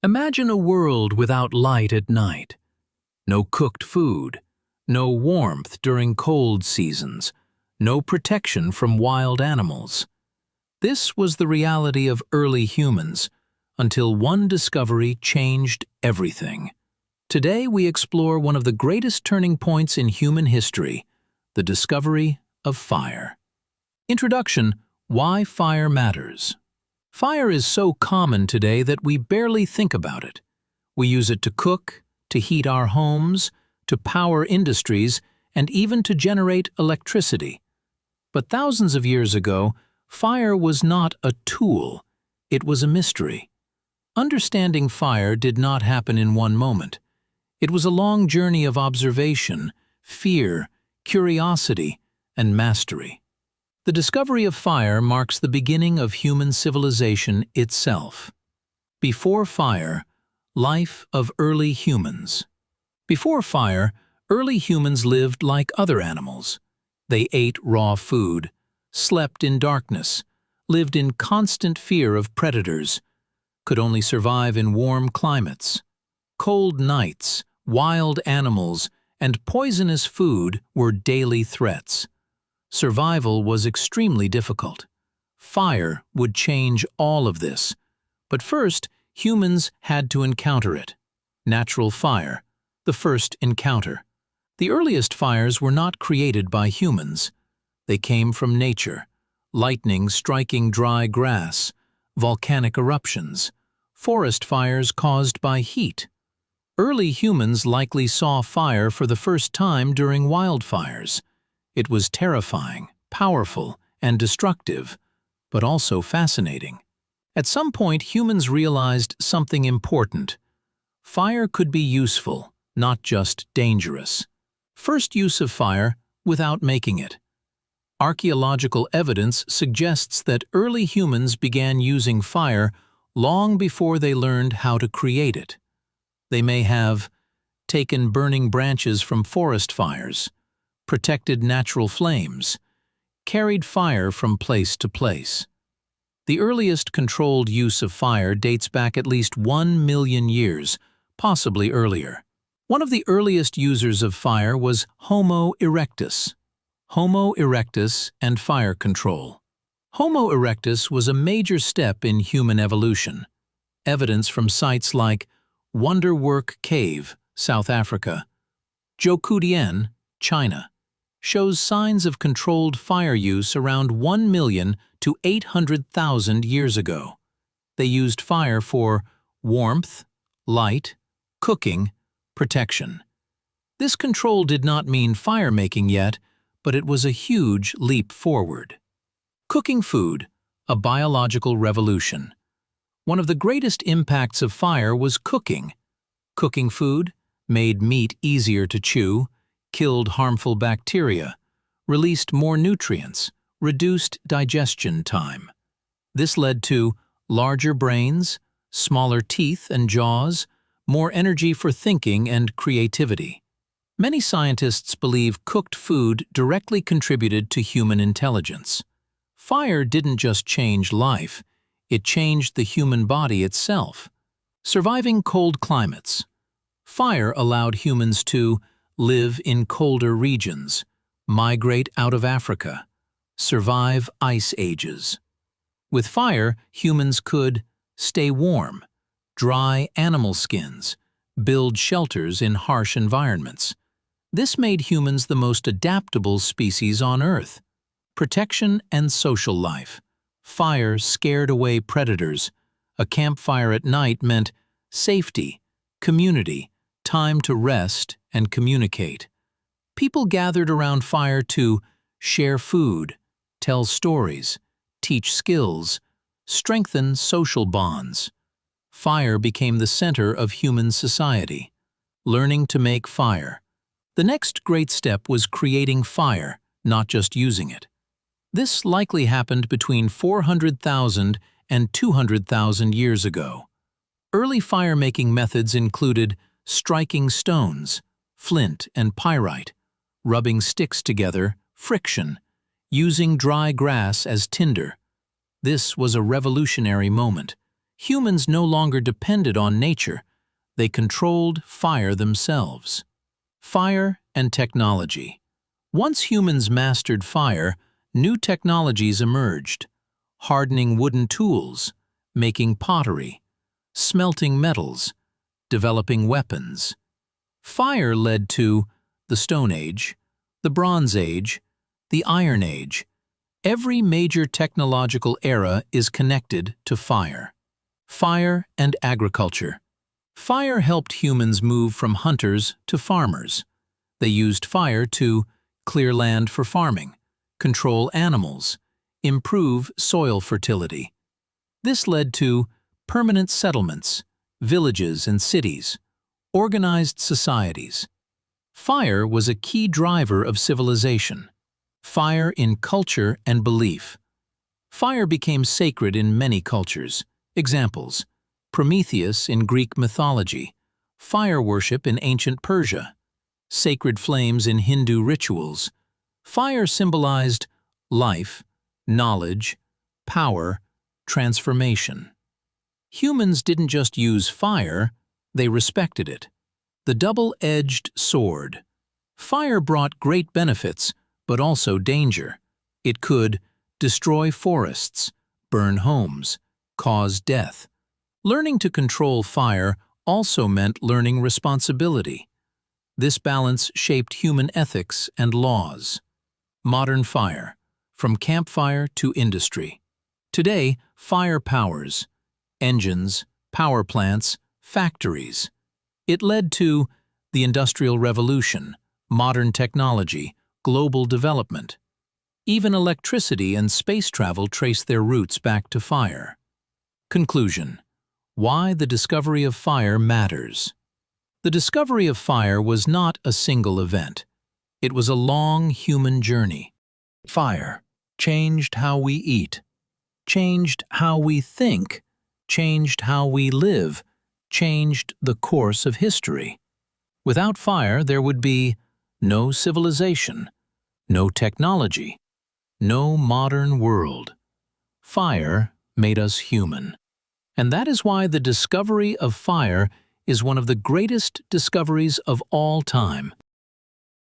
Imagine a world without light at night. No cooked food, no warmth during cold seasons, no protection from wild animals. This was the reality of early humans, until one discovery changed everything. Today we explore one of the greatest turning points in human history, the discovery of fire. Introduction: Why fire matters. Fire is so common today that we barely think about it. We use it to cook, to heat our homes, to power industries, and even to generate electricity. But thousands of years ago, fire was not a tool, it was a mystery. Understanding fire did not happen in one moment. It was a long journey of observation, fear, curiosity, and mastery. The discovery of fire marks the beginning of human civilization itself. Before fire, life of early humans. Before fire, early humans lived like other animals. They ate raw food, slept in darkness, lived in constant fear of predators, could only survive in warm climates. Cold nights, wild animals, and poisonous food were daily threats. Survival was extremely difficult. Fire would change all of this. But first, humans had to encounter it. Natural fire, the first encounter. The earliest fires were not created by humans. They came from nature: lightning striking dry grass, volcanic eruptions, forest fires caused by heat. Early humans likely saw fire for the first time during wildfires. It was terrifying, powerful, and destructive, but also fascinating. At some point, humans realized something important. Fire could be useful, not just dangerous. First use of fire without making it. Archaeological evidence suggests that early humans began using fire long before they learned how to create it. They may have taken burning branches from forest fires, protected natural flames, carried fire from place to place. The earliest controlled use of fire dates back at least 1 million years, possibly earlier. One of the earliest users of fire was Homo erectus. Homo erectus and fire control. Homo erectus was a major step in human evolution. Evidence from sites like Wonderwork Cave, South Africa, Zhoukoudian, China, shows signs of controlled fire use around 1 million to 800,000 years ago. They used fire for warmth, light, cooking, protection. This control did not mean fire-making yet, but it was a huge leap forward. Cooking food, a biological revolution. One of the greatest impacts of fire was cooking. Cooking food made meat easier to chew, killed harmful bacteria, released more nutrients, reduced digestion time. This led to larger brains, smaller teeth and jaws, more energy for thinking and creativity. Many scientists believe cooked food directly contributed to human intelligence. Fire didn't just change life, it changed the human body itself. Surviving cold climates. Fire allowed humans to live in colder regions, migrate out of Africa, survive ice ages. With fire, humans could stay warm, dry animal skins, build shelters in harsh environments. This made humans the most adaptable species on Earth. Protection and social life. Fire scared away predators. A campfire at night meant safety, community, time to rest and communicate. People gathered around fire to share food, tell stories, teach skills, strengthen social bonds. Fire became the center of human society. Learning to make fire. The next great step was creating fire, not just using it. This likely happened between 400,000 and 200,000 years ago. Early fire-making methods included striking stones, flint and pyrite, rubbing sticks together, friction, using dry grass as tinder. This was a revolutionary moment. Humans no longer depended on nature. They controlled fire themselves. Fire and technology. Once humans mastered fire, new technologies emerged. Hardening wooden tools, making pottery, smelting metals, developing weapons. Fire led to the Stone Age, the Bronze Age, the Iron Age. Every major technological era is connected to fire. Fire and agriculture. Fire helped humans move from hunters to farmers. They used fire to clear land for farming, control animals, improve soil fertility. This led to permanent settlements, villages and cities, organized societies. Fire was a key driver of civilization. Fire in culture and belief. Fire became sacred in many cultures. Examples: Prometheus in Greek mythology, fire worship in ancient Persia, sacred flames in Hindu rituals. Fire symbolized life, knowledge, power, transformation. Humans didn't just use fire, they respected it. The double-edged sword. Fire brought great benefits, but also danger. It could destroy forests, burn homes, cause death. Learning to control fire also meant learning responsibility. This balance shaped human ethics and laws. Modern fire, from campfire to industry. Today, fire powers engines, power plants, factories. It led to the Industrial Revolution, modern technology, global development. Even electricity and space travel trace their roots back to fire. Conclusion: why the discovery of fire matters. The discovery of fire was not a single event. It was a long human journey. Fire changed how we eat, changed how we think, changed how we live, changed the course of history. Without fire, there would be no civilization, no technology, no modern world. Fire made us human. And that is why the discovery of fire is one of the greatest discoveries of all time.